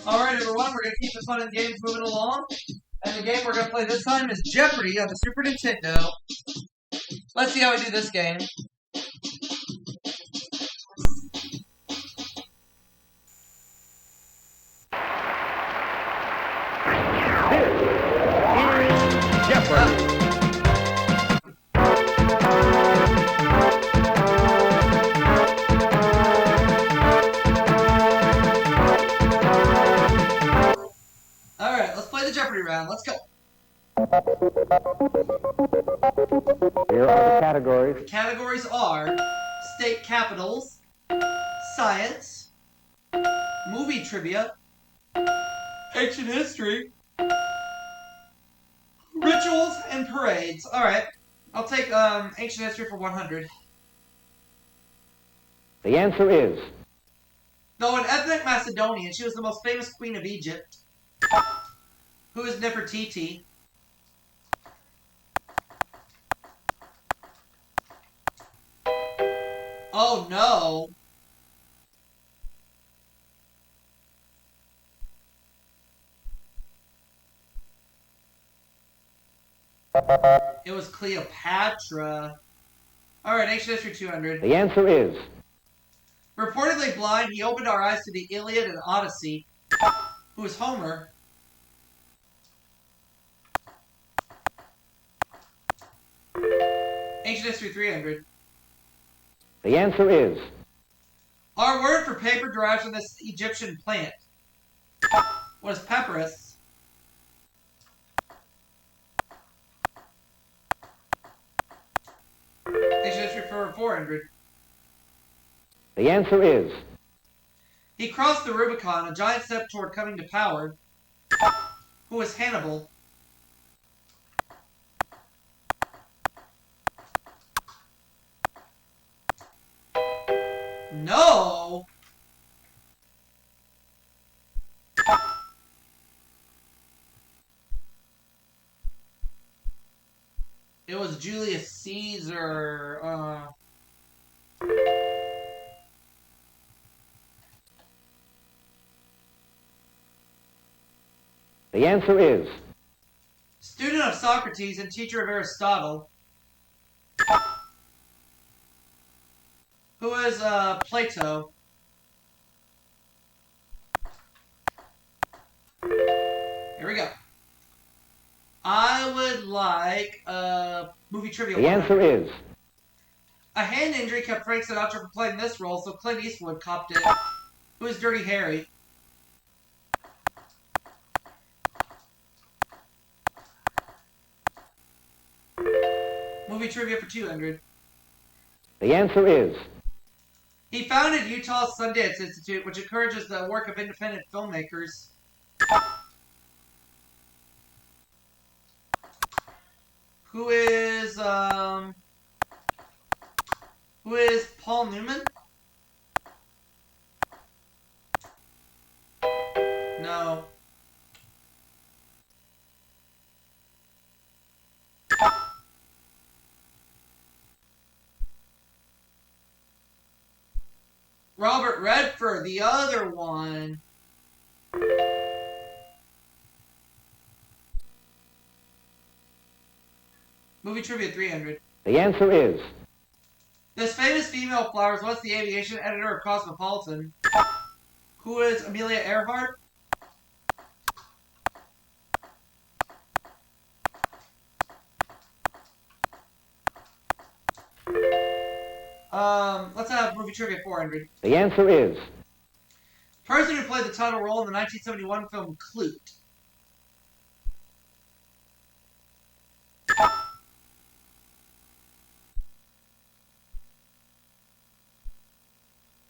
Alright everyone, we're going to keep the fun and games moving along. And the game we're going to play this time is Jeopardy on the Super Nintendo. Let's see how we do this game. This is Jeopardy! Alright, let's play the Jeopardy round. Let's go. Here are the categories. The categories are state capitals, science, movie trivia, ancient history, rituals, and parades. Alright, I'll take ancient history for 100. The answer is... Though an ethnic Macedonian, she was the most famous queen of Egypt. Who is Nefertiti? Oh no! It was Cleopatra. Alright, ancient history 200. The answer is... Reportedly blind, he opened our eyes to the Iliad and Odyssey. Who is Homer? Ancient history 300. The answer is... Our word for paper derives from this Egyptian plant. What is papyrus? Ancient history for 400. The answer is... He crossed the Rubicon, a giant step toward coming to power. Who is Hannibal? No! It was Julius Caesar. The answer is... Student of Socrates and teacher of Aristotle. Who is Plato? Here we go. I would like movie trivia. The answer is... A hand injury kept Frank Sinatra from playing this role, so Clint Eastwood copped it. Who is Dirty Harry? Movie trivia for 200. The answer is... He founded Utah's Sundance Institute, which encourages the work of independent filmmakers. Who is Paul Newman? No. Robert Redford, the other one. Movie trivia 300. The answer is... This famous female flower was the aviation editor of Cosmopolitan. Who is Amelia Earhart? Let's have movie trivia 400. The answer is... Person who played the title role in the 1971 film Clute.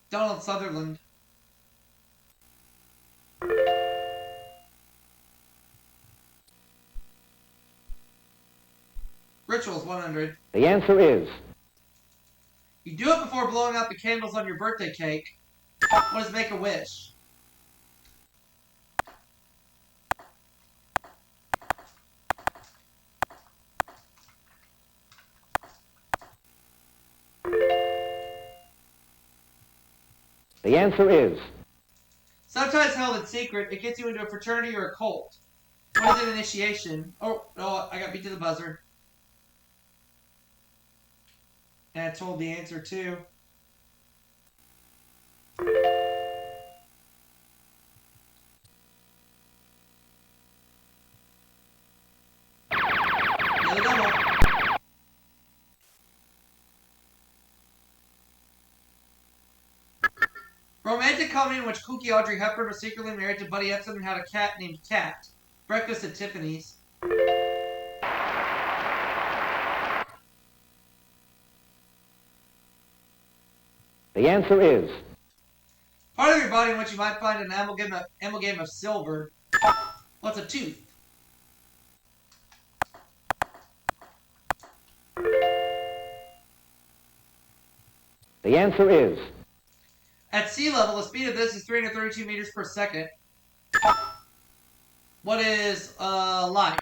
Donald Sutherland. Rituals 100. The answer is... You do it before blowing out the candles on your birthday cake. What is Make-A-Wish? The answer is... Sometimes held in secret, it gets you into a fraternity or a cult. What is an initiation? Oh, I got beat to the buzzer. And I told the answer too. Another double. Romantic comedy in which kooky Audrey Hepburn was secretly married to Buddy Ebsen and had a cat named Cat. Breakfast at Tiffany's. The answer is Part of your body in which you might find an amalgam of silver. What's a tooth? the answer is At sea level, the speed of this is 332 meters per second. What is light?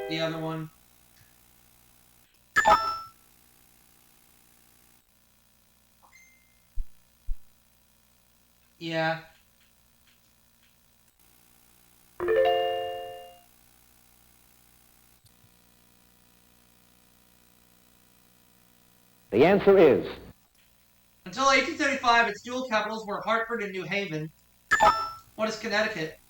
The other one. Yeah. the answer is Until 1875, its dual capitals were Hartford and New Haven. What is Connecticut?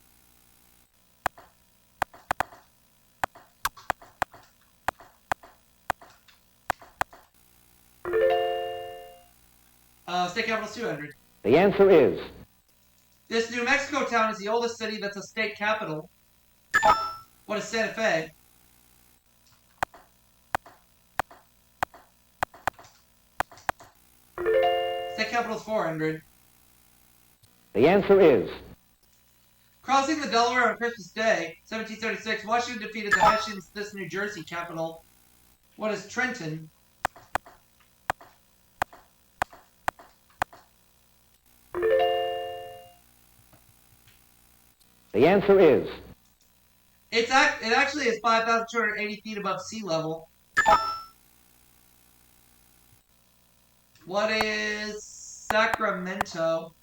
State capital is 200. the answer is This New Mexico town is the oldest city that's a state capital. What is Santa Fe? State capital is 400. the answer is Crossing the Delaware on Christmas Day, 1776, Washington defeated the Hessians, this New Jersey capital. What is Trenton? the answer is It actually is 5,280 feet above sea level. What is Sacramento?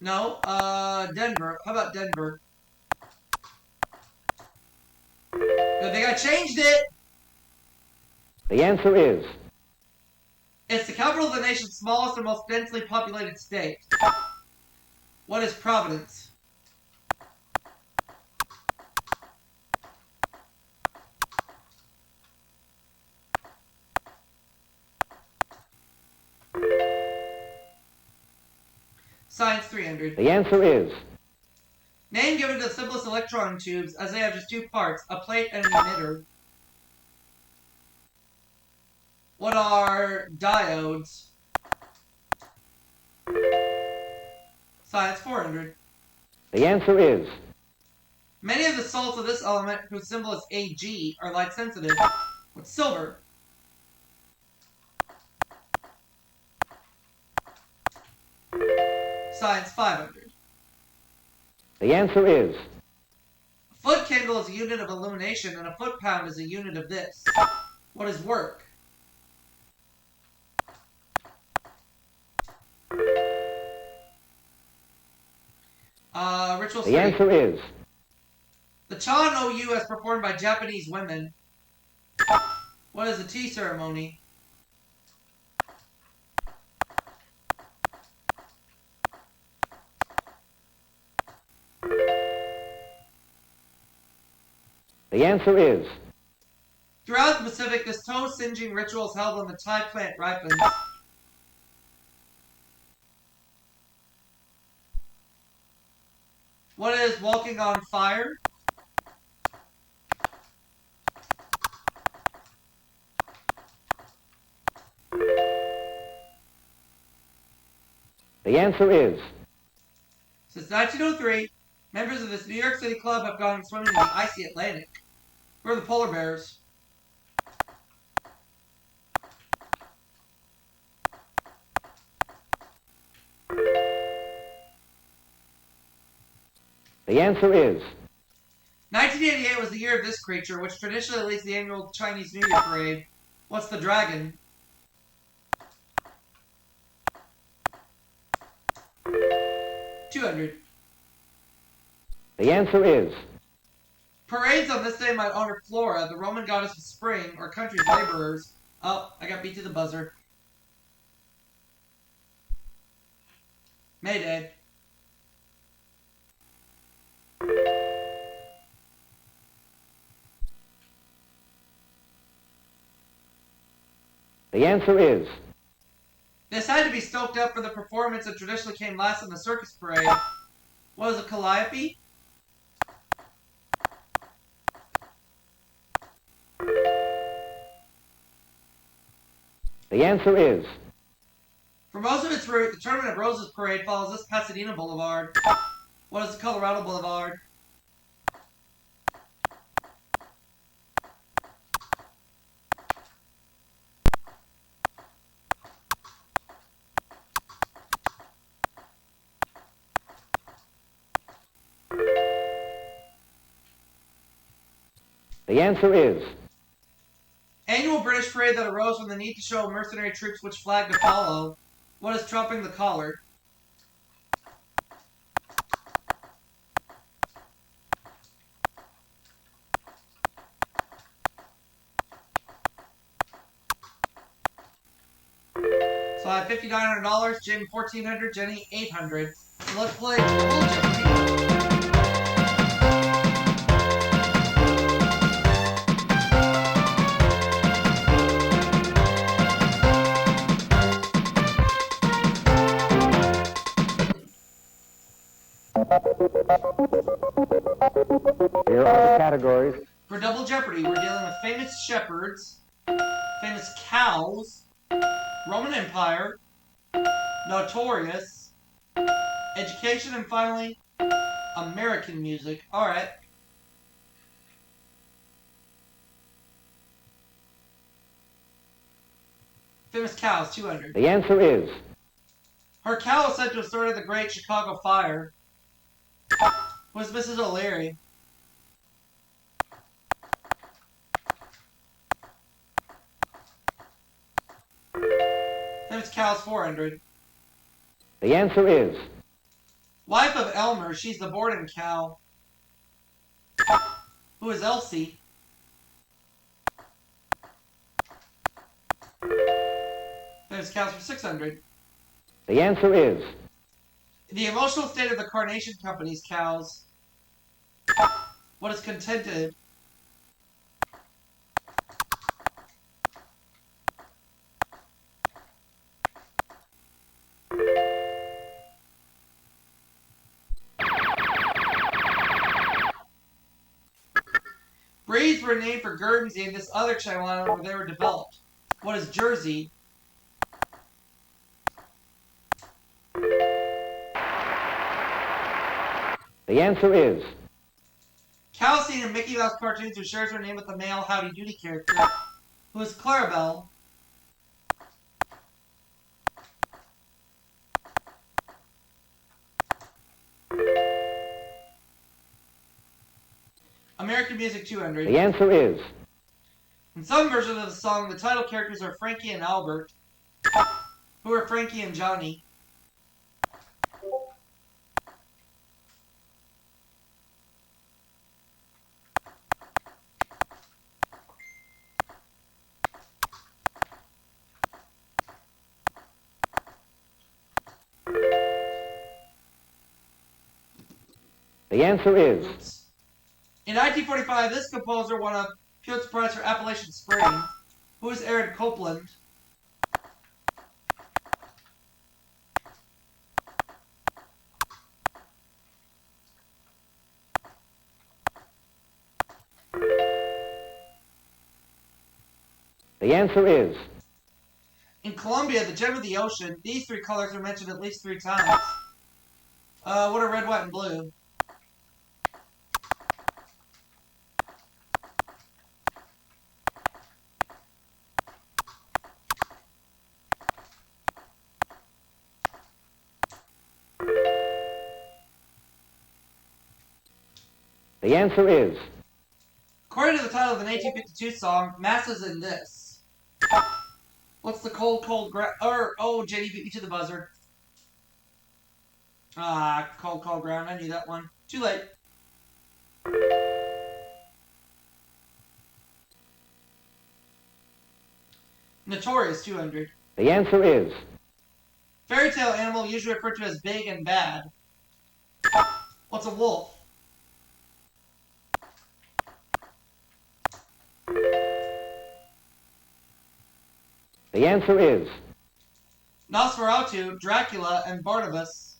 No, Denver. How about Denver? Good thing I changed it! the answer is It's the capital of the nation's smallest and most densely populated state. What is Providence? Science 300. the answer is Name given to the simplest electron tubes, as they have just two parts, a plate and an emitter. What are diodes? Science 400. the answer is Many of the salts of this element, whose symbol is Ag, are light sensitive. What's silver? Science 500. the answer is A foot candle is a unit of illumination, and a foot pound is a unit of this. What is work? Ritual the street. answer is The Chan OU as performed by Japanese women. What is the tea ceremony? the answer is Throughout the Pacific, this toe singeing ritual is held when the Thai plant ripens. What is walking on fire? the answer is Since 1903, members of this New York City club have gone swimming in the icy Atlantic. Who are the polar bears? the answer is 1988 was the year of this creature, which traditionally leads the annual Chinese New Year parade. What's the dragon? $200. The answer is Parades on this day might honor Flora, the Roman goddess of spring, or country's laborers. Oh, I got beat to the buzzer. Mayday. the answer is This had to be stoked up for the performance that traditionally came last in the circus parade. What is a calliope? the answer is For most of its route, the Tournament of Roses parade follows this Pasadena Boulevard. What is the Colorado Boulevard? the answer is Annual British parade that arose from the need to show mercenary troops which flag to follow. What is trumping the collar? So I have $5,900, Jamie $1,400, Jenny $800. So let's play Jeopardy. Here are the categories. For Double Jeopardy, we're dealing with famous shepherds, famous cows, Roman Empire, notorious, education, and finally, American music. Alright. Famous cows, 200. The answer is Her cow is said to have started the Great Chicago Fire. Was Mrs. O'Leary? Famous cows, 400. the answer is Wife of Elmer, she's the Borden cow. Who is Elsie? Famous cows for 600. the answer is The emotional state of the Carnation Company's cows. What is contented? Breeds were named for Guernsey and this other Channel Island where they were developed. What is Jersey? the answer is Cow seen in Mickey Mouse cartoons who shares her name with the male Howdy Doody character. Who is Clarabelle? American Music 200. the answer is In some versions of the song, the title characters are Frankie and Albert. Who are Frankie and Johnny? the answer is Oops. In 1945, this composer won a Pulitzer Prize for Appalachian Spring. Who is Aaron Copland? the answer is In Colombia, the gem of the ocean, these three colors are mentioned at least 3 times. What are red, white, and blue? The answer is. According to the title of an 1852 song, Masses in this. What's the cold, cold ground? Oh, JD beat me to the buzzer. Ah, cold, cold ground. I knew that one. Too late. Notorious 200. The answer is. Fairy tale animal usually referred to as big and bad. What's a wolf? The answer is. Nosferatu, Dracula, and Barnabas.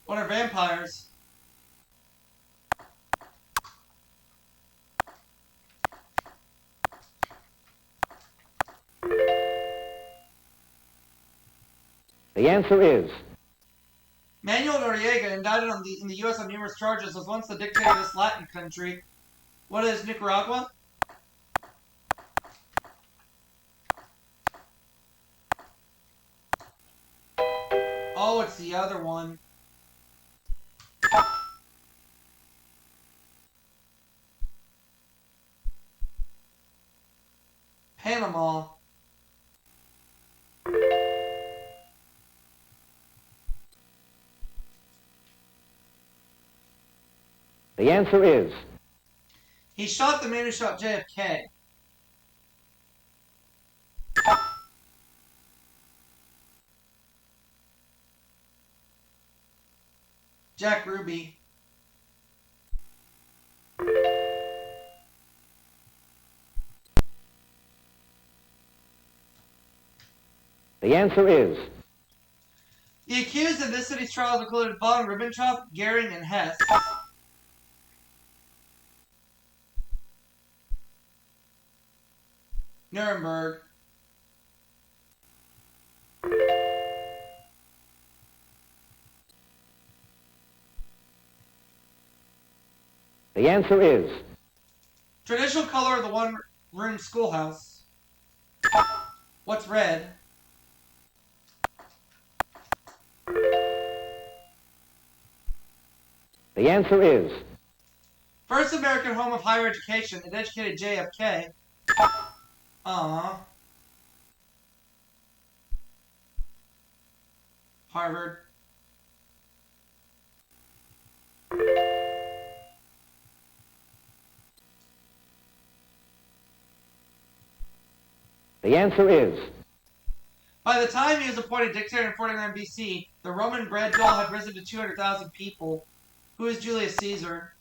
What are vampires? The answer is. Manuel Noriega, indicted in the U.S. on numerous charges, was once the dictator of this Latin country. What is Nicaragua? Oh, it's the other one. Panama. The answer is. He shot the man who shot JFK. Jack Ruby. The answer is. The accused in this city's trials included von Ribbentrop, Goering, and Hess. Nuremberg. The answer is. Traditional color of the one-room schoolhouse. What's red? The answer is. First American home of higher education. It educated JFK. Aww. Harvard. The answer is. By the time he was appointed dictator in 49 BC, the Roman bread doll had risen to 200,000 people. Who is Julius Caesar?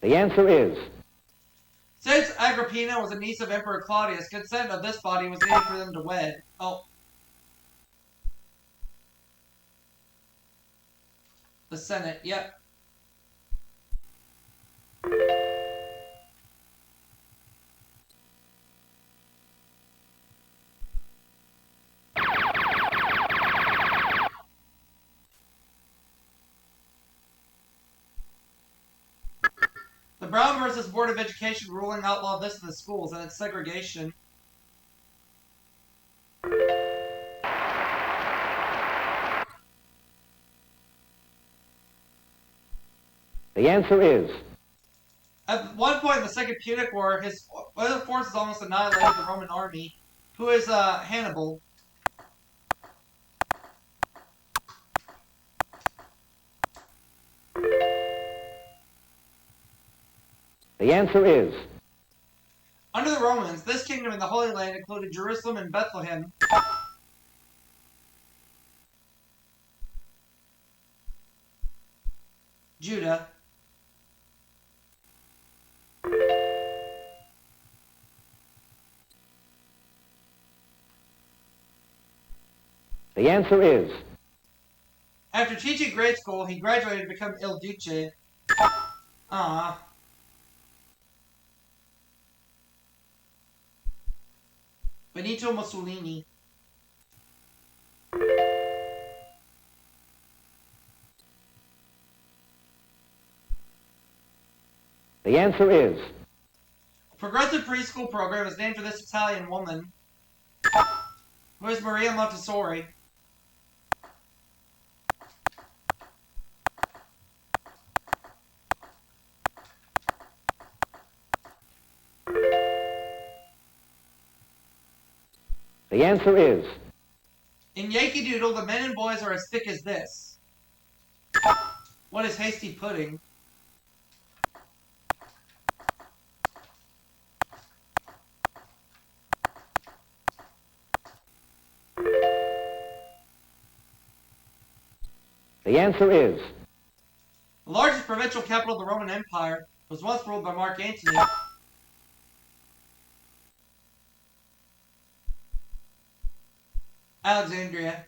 The answer is. Since Agrippina was a niece of Emperor Claudius, consent of this body was needed for them to wed. Oh. The Senate, yep. The Brown versus Board of Education ruling outlawed this in the schools and its segregation. The answer is. At one point in the Second Punic War, his other forces almost annihilated the Roman army. Who is Hannibal? The answer is. Under the Romans, this kingdom in the Holy Land included Jerusalem and Bethlehem. Judah. The answer is. After teaching grade school, he graduated to become Il Duce. Ah. Benito Mussolini. The answer is. Progressive preschool program is named for this Italian woman. Who is Maria Montessori? The answer is. In Yankee Doodle, the men and boys are as thick as this. What is hasty pudding? The answer is. The largest provincial capital of the Roman Empire was once ruled by Mark Antony. Alexandria.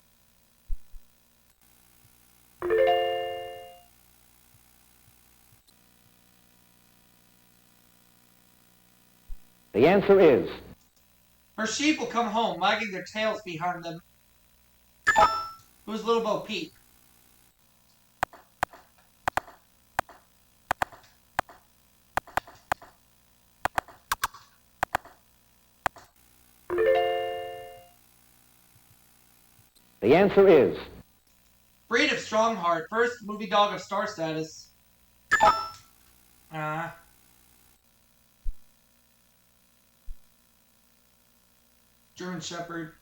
The answer is. Her sheep will come home, wagging their tails behind them. Who's Little Bo Peep? The answer is. Breed of Strongheart, first movie dog of star status. German Shepherd.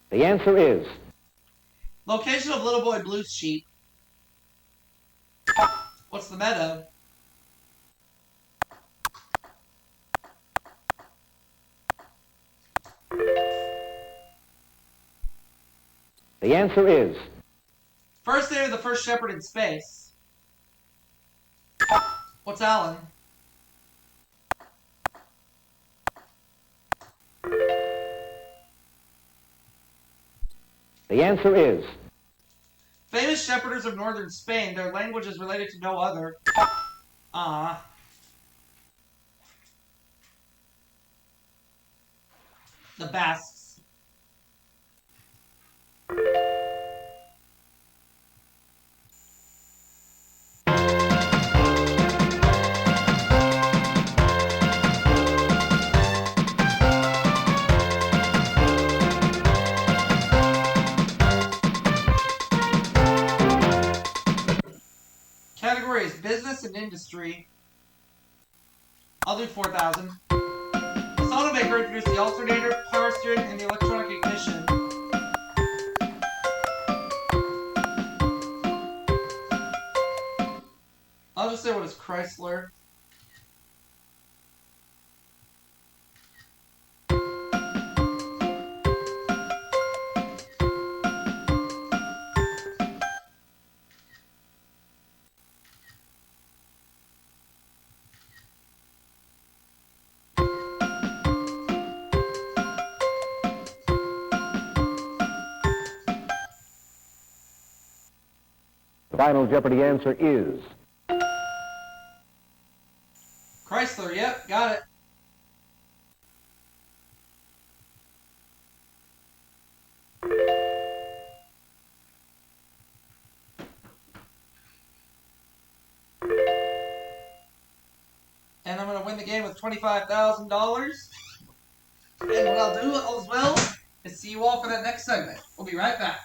The answer is. Location of Little Boy Blue's sheep. What's the meadow? The answer is. First name of the first shepherd in space. What's Alan? The answer is. Famous shepherders of northern Spain, their language is related to no other. The Basques. Category is business and industry. I'll do 4,000. The soda maker introduced the alternator, power steering, and the electronic ignition. I'll just say what is Chrysler. The final Jeopardy answer is. Chrysler, yep, got it. And I'm going to win the game with $25,000. And what I'll do as well is see you all for that next segment. We'll be right back.